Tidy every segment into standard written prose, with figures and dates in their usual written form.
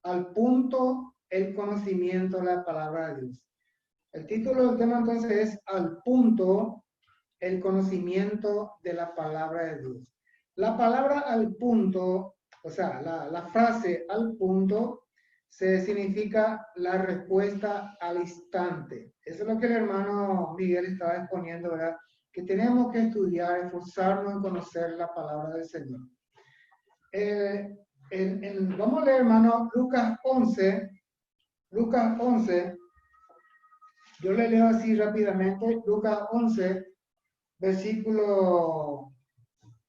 al punto el conocimiento de la palabra de Dios. El título del tema entonces es al punto el conocimiento de la palabra de Dios. La palabra al punto, o sea, la frase al punto se significa la respuesta al instante. Eso es lo que el hermano Miguel estaba exponiendo, ¿verdad? Que tenemos que estudiar, esforzarnos en conocer la palabra del Señor. Vamos a leer, hermano, Lucas 11. Lucas 11. Yo le leo así rápidamente. Lucas 11, versículo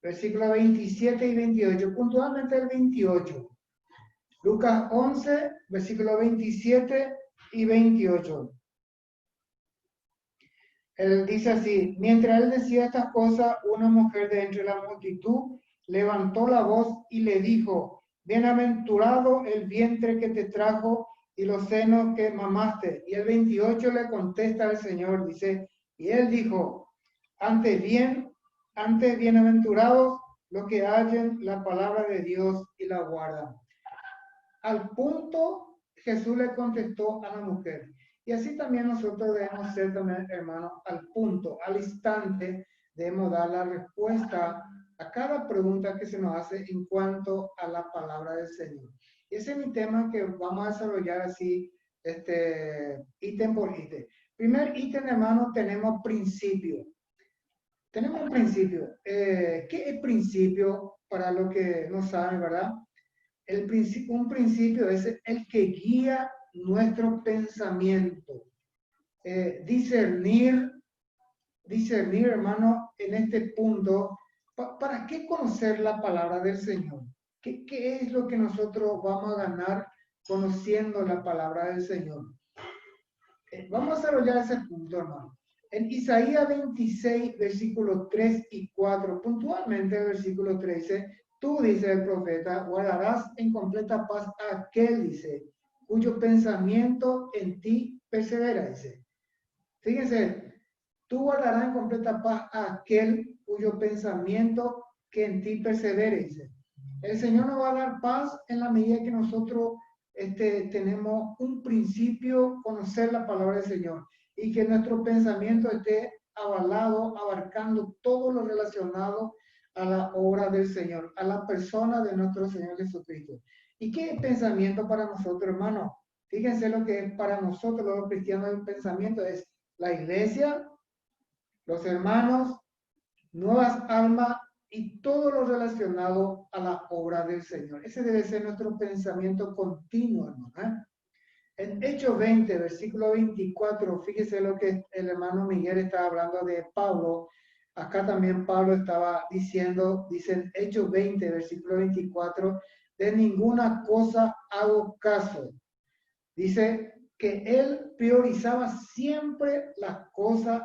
27 y 28. Puntualmente el 28. Lucas 11, versículo 27 y 28. Él dice así: mientras él decía estas cosas, una mujer de entre la multitud levantó la voz y le dijo: bienaventurado el vientre que te trajo y los senos que mamaste. Y el 28 le contesta al Señor, dice, y él dijo: antes bienaventurados los que hallen la palabra de Dios y la guardan. Al punto Jesús le contestó a la mujer. Y así también nosotros debemos ser también, hermanos, al punto, al instante, debemos dar la respuesta a cada pregunta que se nos hace en cuanto a la palabra del Señor. Y ese es mi tema que vamos a desarrollar así, ítem por ítem. Primer ítem, hermano, tenemos principio. Tenemos un principio. ¿Qué es principio? Para los que no saben, ¿verdad? Un principio es el que guía nuestro pensamiento. Discernir, hermano, en este punto, ¿para qué conocer la palabra del Señor? ¿Qué es lo que nosotros vamos a ganar conociendo la palabra del Señor? Vamos a desarrollar ese punto, hermano. En Isaías 26, versículos 3 y 4, puntualmente el versículo 13, tú, dice el profeta, guardarás en completa paz a aquel, dice, cuyo pensamiento en ti persevera, dice. Fíjense, tú guardarás en completa paz a aquel cuyo pensamiento que en ti persevere, dice. El Señor nos va a dar paz en la medida que nosotros tenemos un principio, conocer la palabra del Señor, y que nuestro pensamiento esté avalado, abarcando todo lo relacionado a la obra del Señor, a la persona de nuestro Señor Jesucristo. ¿Y qué es pensamiento para nosotros, hermano? Fíjense lo que es para nosotros los cristianos el pensamiento: es la iglesia, los hermanos, nuevas almas y todo lo relacionado a la obra del Señor. Ese debe ser nuestro pensamiento continuo, hermano. En Hechos 20, versículo 24, fíjese lo que el hermano Miguel estaba hablando de Pablo. Acá también Pablo estaba diciendo, dice en Hechos 20, versículo 24, de ninguna cosa hago caso. Dice que él priorizaba siempre las cosas,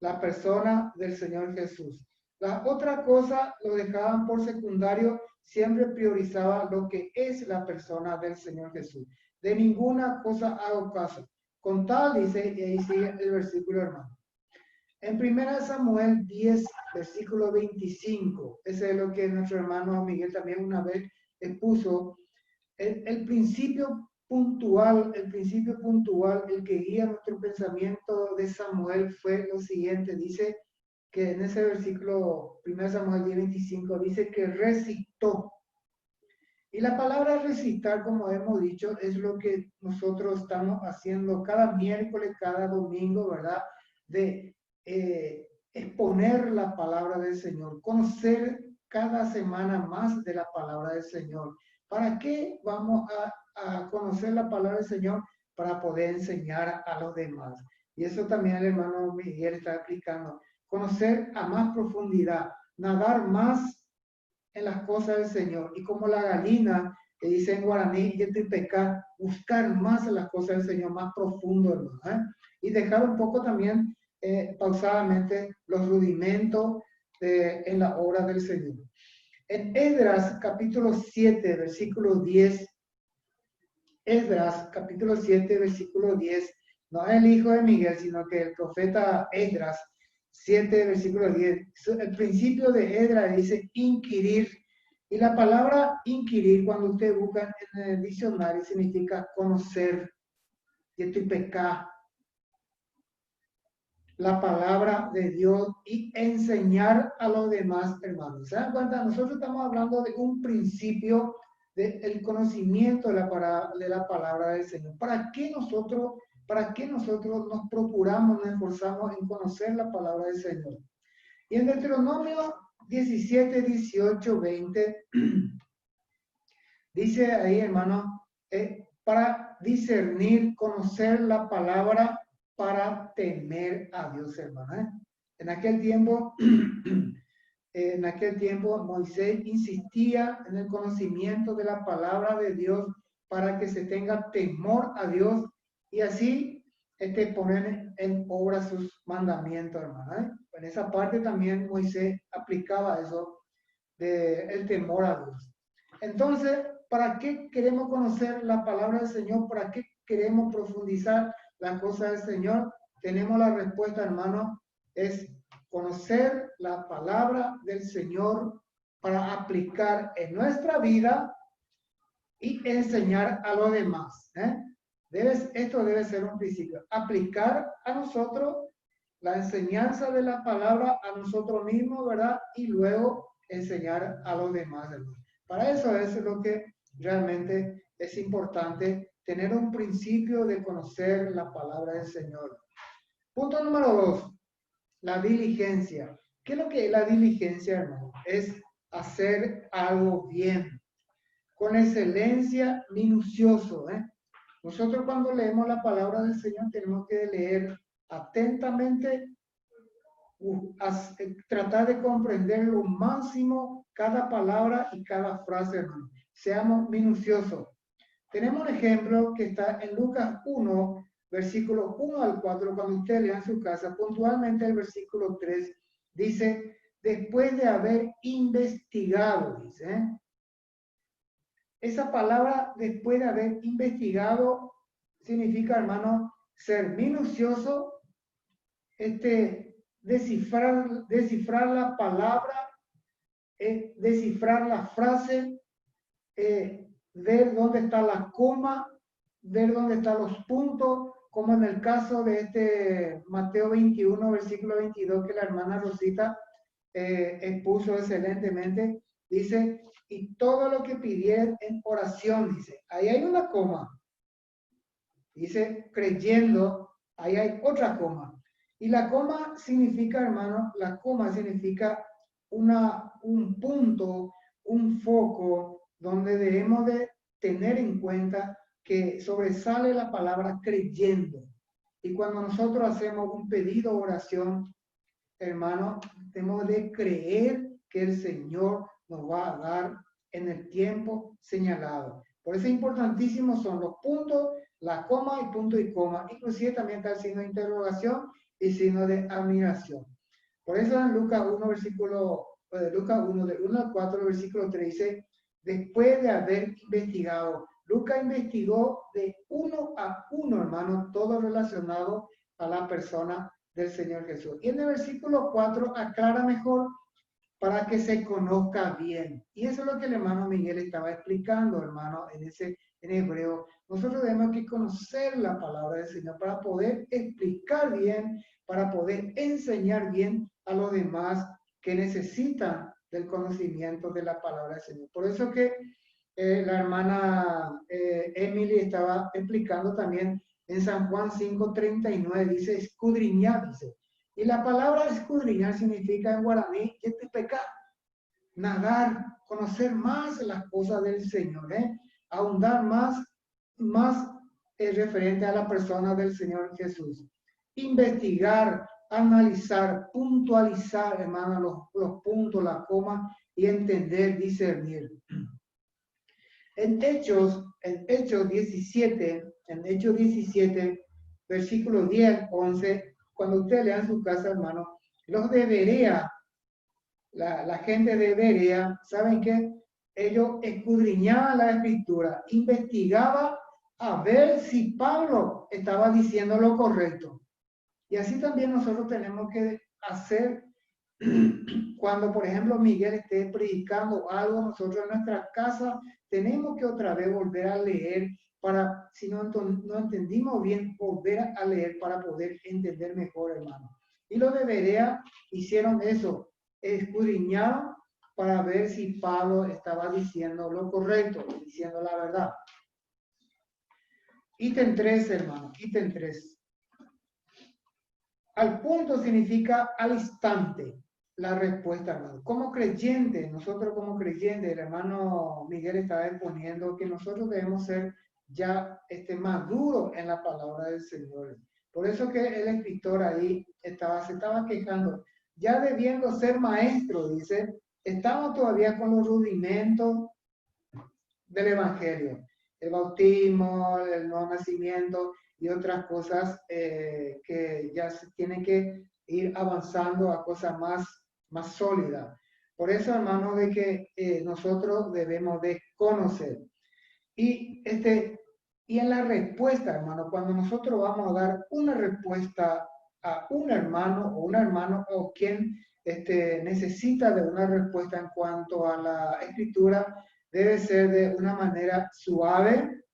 la persona del Señor Jesús. Las otras cosas lo dejaban por secundario, siempre priorizaba lo que es la persona del Señor Jesús. De ninguna cosa hago caso. Con tal, dice, y ahí sigue el versículo, hermano. En 1 Samuel 10, versículo 25, ese es lo que nuestro hermano Miguel también una vez expuso. El principio puntual, el que guía nuestro pensamiento de Samuel fue lo siguiente. Dice que en ese versículo, 1 Samuel 10:25, dice que recitó. Y la palabra recitar, como hemos dicho, es lo que nosotros estamos haciendo cada miércoles, cada domingo, ¿verdad? De exponer la palabra del Señor, conocer cada semana más de la palabra del Señor. ¿Para qué vamos a conocer la palabra del Señor? Para poder enseñar a los demás. Y eso también el hermano Miguel está explicando. Conocer a más profundidad, nadar más en las cosas del Señor. Y como la gallina que dice en guaraní, pecar, buscar más en las cosas del Señor, más profundo, hermano. Y dejar un poco también pausadamente los rudimentos en la obra del Señor. En Esdras capítulo 7, versículo 10, Esdras capítulo 7, versículo 10, no es el hijo de Miguel, sino que el profeta Esdras 7, versículo 10, el principio de Esdras dice inquirir Y la palabra inquirir, cuando usted busca en el diccionario, significa conocer, yetipecar, la palabra de Dios y enseñar a los demás hermanos. ¿Se dan cuenta? Nosotros estamos hablando de un principio del conocimiento de la palabra del Señor. ¿Para qué nosotros nos procuramos, nos esforzamos en conocer la palabra del Señor? Y en Deuteronomio 17, 18, 20, dice ahí, hermano, para discernir, conocer la palabra, para temer a Dios, hermano. En aquel tiempo, Moisés insistía en el conocimiento de la palabra de Dios para que se tenga temor a Dios y así poner en obra sus mandamientos, hermano. En esa parte también Moisés aplicaba eso del temor a Dios. Entonces, ¿para qué queremos conocer la palabra del Señor? ¿Para qué queremos profundizar las cosas del Señor? Tenemos la respuesta, hermano, es conocer la palabra del Señor para aplicar en nuestra vida y enseñar a los demás. Esto debe ser un principio. Aplicar a nosotros la enseñanza de la palabra a nosotros mismos, ¿verdad? Y luego enseñar a los demás, hermano. Para eso es lo que realmente es importante, tener un principio de conocer la palabra del Señor. Punto número 2, la diligencia. ¿Qué es lo que es la diligencia, hermano? Es hacer algo bien, con excelencia, minucioso. Nosotros cuando leemos la palabra del Señor tenemos que leer atentamente, tratar de comprender lo máximo cada palabra y cada frase, hermano. Seamos minuciosos. Tenemos un ejemplo que está en Lucas 1, versículos 1 al 4, cuando usted lea en su casa, puntualmente el versículo 3, dice, después de haber investigado, dice, esa palabra, después de haber investigado, significa, hermano, ser minucioso, descifrar la palabra, descifrar la frase, ver dónde está la coma, ver dónde están los puntos, como en el caso de Mateo 21, versículo 22, que la hermana Rosita expuso excelentemente. Dice, y todo lo que pidieran en oración, dice, ahí hay una coma. Dice, creyendo, ahí hay otra coma. Y la coma significa, hermano, la coma significa un punto, un foco, donde debemos de tener en cuenta que sobresale la palabra creyendo. Y cuando nosotros hacemos un pedido o oración, hermano, tenemos de creer que el Señor nos va a dar en el tiempo señalado. Por eso es importantísimo son los puntos, la coma y punto y coma. Inclusive también está el signo de interrogación y signo de admiración. Por eso en Lucas 1, Lucas 1, del 1 al 4, versículo 3 dice, después de haber investigado, Lucas investigó de 1 a 1, hermano, todo relacionado a la persona del Señor Jesús. Y en el versículo 4 aclara mejor para que se conozca bien. Y eso es lo que el hermano Miguel estaba explicando, hermano, en hebreo. Nosotros tenemos que conocer la palabra del Señor para poder explicar bien, para poder enseñar bien a los demás que necesitan del conocimiento de la palabra del Señor. Por eso que la hermana Emily estaba explicando también en San Juan 5:39, dice escudriñar, dice. Y la palabra escudriñar significa en guaraní, yetipecar, nadar, conocer más las cosas del Señor, ahondar más referente a la persona del Señor Jesús. Investigar, analizar, puntualizar, hermano, los puntos, la coma, y entender, discernir. En Hechos 17, versículos 10, 11, cuando usted lea en su casa, hermano, los de Berea, la gente de Berea, ¿saben qué? Ellos escudriñaban la escritura, investigaban a ver si Pablo estaba diciendo lo correcto. Y así también nosotros tenemos que hacer cuando, por ejemplo, Miguel esté predicando algo, nosotros en nuestra casa tenemos que otra vez volver a leer para, si no, no entendimos bien, volver a leer para poder entender mejor, hermano. Y los de Berea hicieron eso, escudriñaron para ver si Pablo estaba diciendo lo correcto, diciendo la verdad. Ítem 3, hermano, ítem 3. Al punto significa al instante la respuesta, hermano. Como creyente, nosotros como creyentes, el hermano Miguel estaba exponiendo que nosotros debemos ser ya maduros en la palabra del Señor. Por eso que el escritor ahí se estaba quejando, ya debiendo ser maestro, dice, estamos todavía con los rudimentos del Evangelio, el bautismo, el nuevo nacimiento y otras cosas que ya se tienen que ir avanzando a cosas más sólidas. Por eso, hermano, de que nosotros debemos de conocer. Y, y en la respuesta, hermano, cuando nosotros vamos a dar una respuesta a un hermano o una hermana o quien necesita de una respuesta en cuanto a la escritura, debe ser de una manera suave,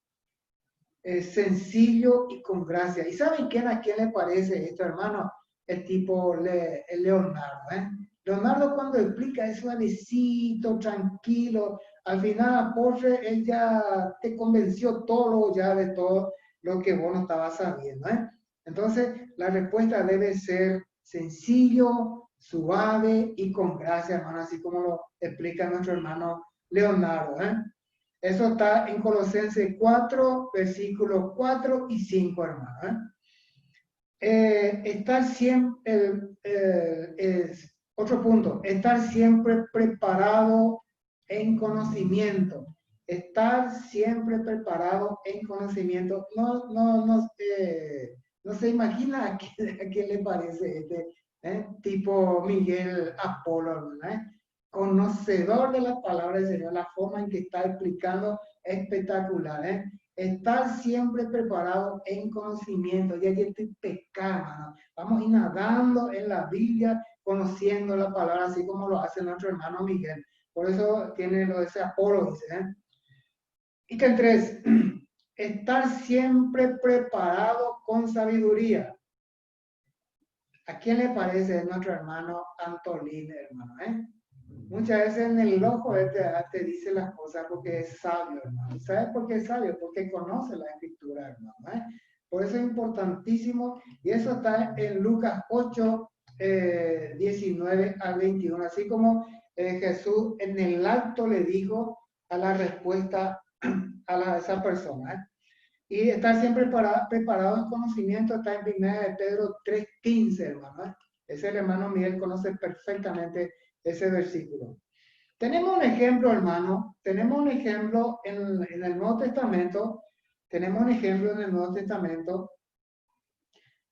sencillo y con gracia. ¿Y saben a quién le parece esto, hermano? El tipo Leonardo, ¿eh? Leonardo cuando explica es suavecito, tranquilo. Al final, Porsche, él ya te convenció todo ya de todo lo que vos no estabas sabiendo, ¿eh? Entonces, la respuesta debe ser sencillo, suave y con gracia, hermano, así como lo explica nuestro hermano Leonardo, ¿eh? Eso está en Colosenses 4, versículos 4 y 5, hermano. Estar siempre, otro punto, estar siempre preparado en conocimiento. Estar siempre preparado en conocimiento. No se imagina a quién le parece tipo Miguel Apolo, ¿verdad? Conocedor de las palabras del Señor, la forma en que está explicando espectacular, ¿eh? Estar siempre preparado en conocimiento. Ya que estoy pecando, ¿no? Vamos a ir nadando en la Biblia, conociendo la palabra, así como lo hace nuestro hermano Miguel. Por eso tiene lo de ese Apolo, dice, ¿eh? Ítem 3. Estar siempre preparado con sabiduría. ¿A quién le parece nuestro hermano Antolín, hermano? Muchas veces en el ojo te dice las cosas porque es sabio, hermano. ¿Sabes por qué es sabio? Porque conoce la escritura, hermano. Por eso es importantísimo. Y eso está en Lucas 8, 19 al 21. Así como Jesús en el acto le dijo a la respuesta a esa persona. Y estar siempre preparado en conocimiento está en 1 de Pedro 3:15, hermano. Ese el hermano Miguel conoce perfectamente ese versículo. Tenemos un ejemplo, hermano. Tenemos un ejemplo en el Nuevo Testamento. Tenemos un ejemplo en el Nuevo Testamento.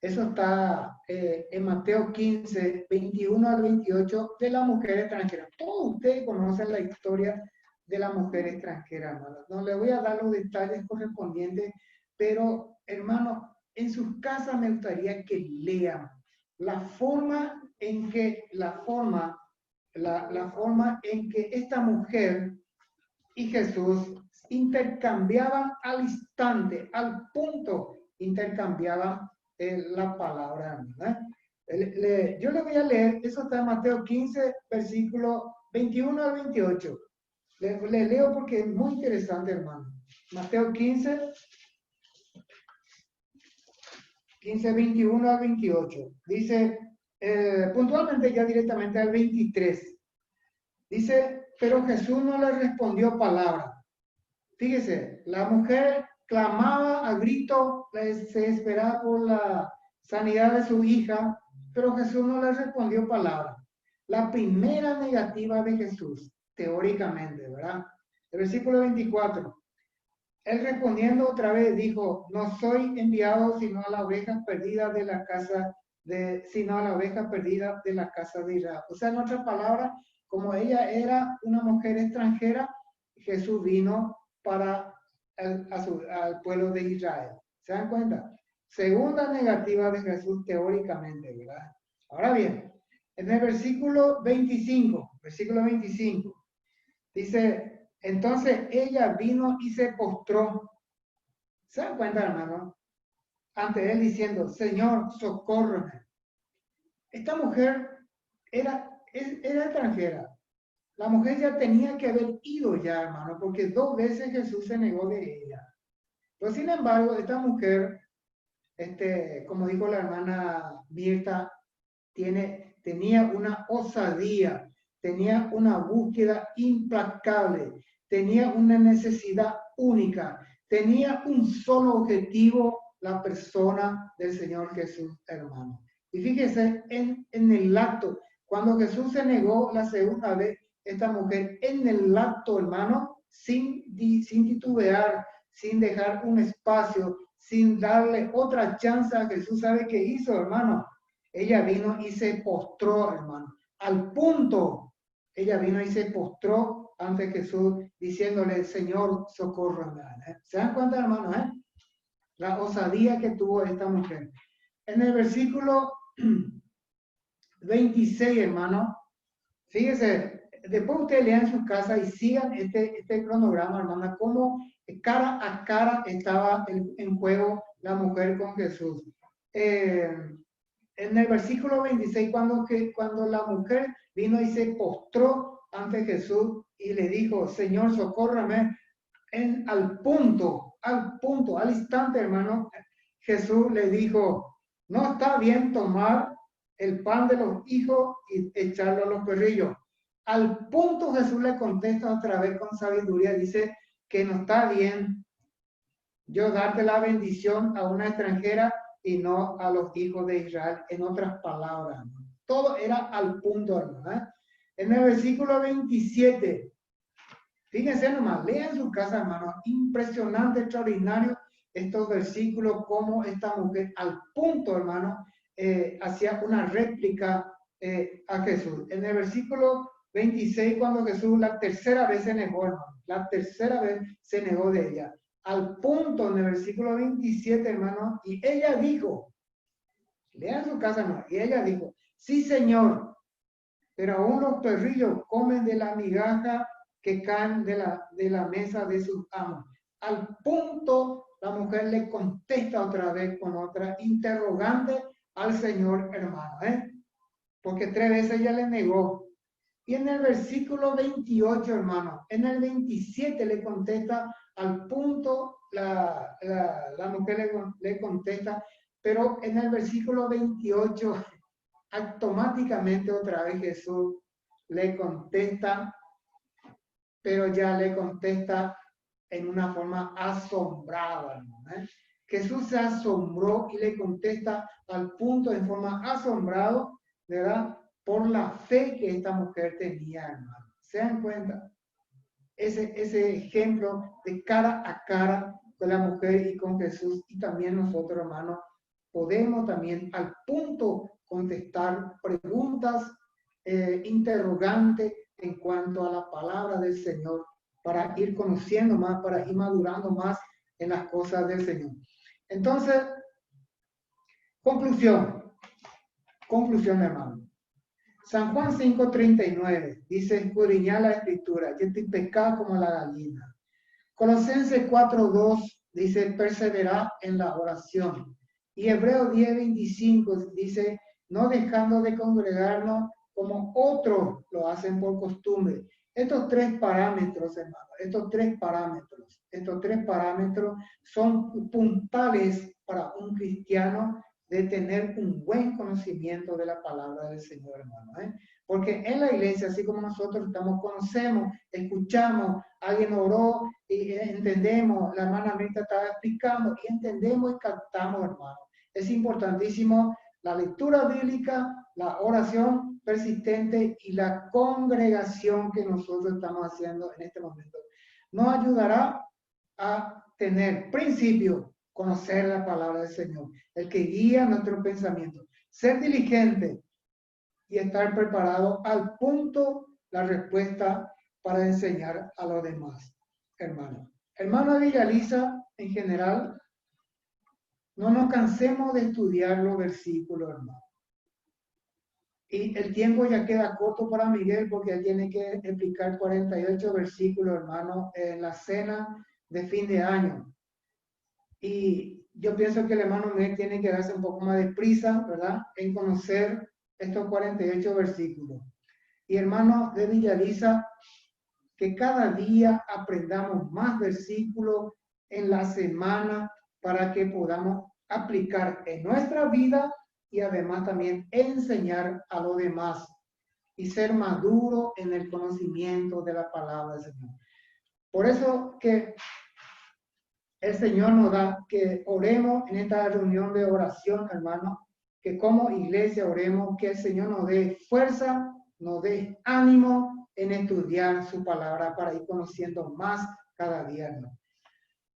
Eso está en Mateo 15, 21 al 28, de la mujer extranjera. Todos ustedes conocen la historia de la mujer extranjera, hermano. No le voy a dar los detalles correspondientes, pero, hermano, en sus casas me gustaría que lean la forma en que, la forma en que esta mujer y Jesús intercambiaban al instante, al punto, intercambiaban la palabra. Yo le voy a leer, eso está en Mateo 15, versículo 21 al 28. Le leo porque es muy interesante, hermano. Mateo 15, 21 al 28. Dice, puntualmente ya directamente al 23. Dice, pero Jesús no le respondió palabra. Fíjese, la mujer clamaba a grito, se esperaba por la sanidad de su hija, pero Jesús no le respondió palabra. La primera negativa de Jesús, teóricamente, ¿verdad? El versículo 24. Él respondiendo otra vez dijo, no soy enviado sino a la oveja perdida de la casa sino a la oveja perdida de la casa de Israel. O sea, en otras palabras, como ella era una mujer extranjera, Jesús vino para al pueblo de Israel. ¿Se dan cuenta? Segunda negativa de Jesús teóricamente, ¿verdad? Ahora bien, En el versículo 25, dice, entonces ella vino y se postró. ¿Se dan cuenta, hermano? Ante él diciendo, Señor, socórreme. Esta mujer era extranjera. La mujer ya tenía que haber ido ya, hermano, porque 2 veces Jesús se negó de ella. Pero sin embargo, esta mujer, como dijo la hermana Mirta, tenía una osadía, tenía una búsqueda implacable, tenía una necesidad única, tenía un solo objetivo, la persona del Señor Jesús, hermano. Y fíjese en el acto, cuando Jesús se negó la segunda vez, esta mujer en el acto, hermano, sin titubear, sin dejar un espacio, sin darle otra chance a Jesús, ¿sabe qué hizo, hermano? Ella vino y se postró, hermano. Al punto, ella vino y se postró ante Jesús, diciéndole, Señor, socórrame. ¿Se dan cuenta, hermano? La osadía que tuvo esta mujer. En el versículo 26, hermano, fíjese, después ustedes lean en su casa y sigan este cronograma, hermano, cómo cara a cara estaba en juego la mujer con Jesús. En el versículo 26, cuando la mujer vino y se postró ante Jesús y le dijo, Señor, socórrame, al instante, hermano, Jesús le dijo, no está bien tomar el pan de los hijos y echarlo a los perrillos. Al punto Jesús le contesta otra vez con sabiduría, dice que no está bien yo darte la bendición a una extranjera y no a los hijos de Israel. En otras palabras, todo era al punto, hermano. En el versículo 27, fíjense nomás, lean en su casa, hermano, impresionante, extraordinario estos versículos, como esta mujer al punto, hermano, hacía una réplica a Jesús. En el versículo 26, cuando Jesús la tercera vez se negó, hermano, la tercera vez se negó de ella. Al punto, en el versículo 27, hermano, y ella dijo, lean su casa, hermano, y ella dijo, sí, Señor, pero aún los perrillos comen de la migaja que caen de la mesa de sus amos. Al punto, la mujer le contesta otra vez con otra interrogante al Señor, hermano, porque 3 veces ella le negó. Y en el versículo 28, hermano, en el 27 le contesta al punto, la mujer le contesta, pero en el versículo 28, automáticamente otra vez Jesús le contesta, pero ya le contesta en una forma asombrada, hermano. Jesús se asombró y le contesta al punto en forma asombrado, ¿verdad? Por la fe que esta mujer tenía, hermano. ¿Se dan cuenta? Ese ejemplo de cara a cara con la mujer y con Jesús, y también nosotros, hermano, podemos también al punto contestar preguntas interrogantes en cuanto a la palabra del Señor, para ir conociendo más, para ir madurando más en las cosas del Señor. Entonces, conclusión, hermano. San Juan 5:39 dice, escudriñad la escritura, y estoy pecado como la gallina. Colosenses 4:2 dice, perseverad en la oración. Y Hebreos 10:25 dice, no dejando de congregarnos como otros lo hacen por costumbre. Estos 3 parámetros, hermano, estos tres parámetros son puntales para un cristiano de tener un buen conocimiento de la palabra del Señor, hermano. Porque en la iglesia, así como nosotros conocemos, escuchamos, alguien oró y entendemos, la hermana Mirta estaba explicando y entendemos y captamos, hermano. Es importantísimo la lectura bíblica, la oración persistente y la congregación que nosotros estamos haciendo en este momento. Nos ayudará a tener principio, conocer la palabra del Señor, el que guía nuestro pensamiento, ser diligente y estar preparado al punto la respuesta para enseñar a los demás, hermano. Hermano Villaliza, en general, no nos cansemos de estudiar los versículos, hermano. Y el tiempo ya queda corto para Miguel porque él tiene que explicar 48 versículos, hermano, en la cena de fin de año. Y yo pienso que el hermano Miguel tiene que darse un poco más de prisa, ¿verdad?, en conocer estos 48 versículos. Y hermano de Villavisa, que cada día aprendamos más versículos en la semana para que podamos aplicar en nuestra vida y además también enseñar a los demás y ser maduro en el conocimiento de la palabra del Señor. Por eso que el Señor nos da que oremos en esta reunión de oración, hermano, que como iglesia oremos, que el Señor nos dé fuerza, nos dé ánimo en estudiar su palabra para ir conociendo más cada día, hermano.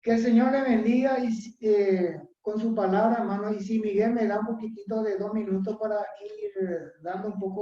Que el Señor le bendiga y con su palabra, hermano. Y si Miguel me da un poquitito de 2 minutos para ir dando un poco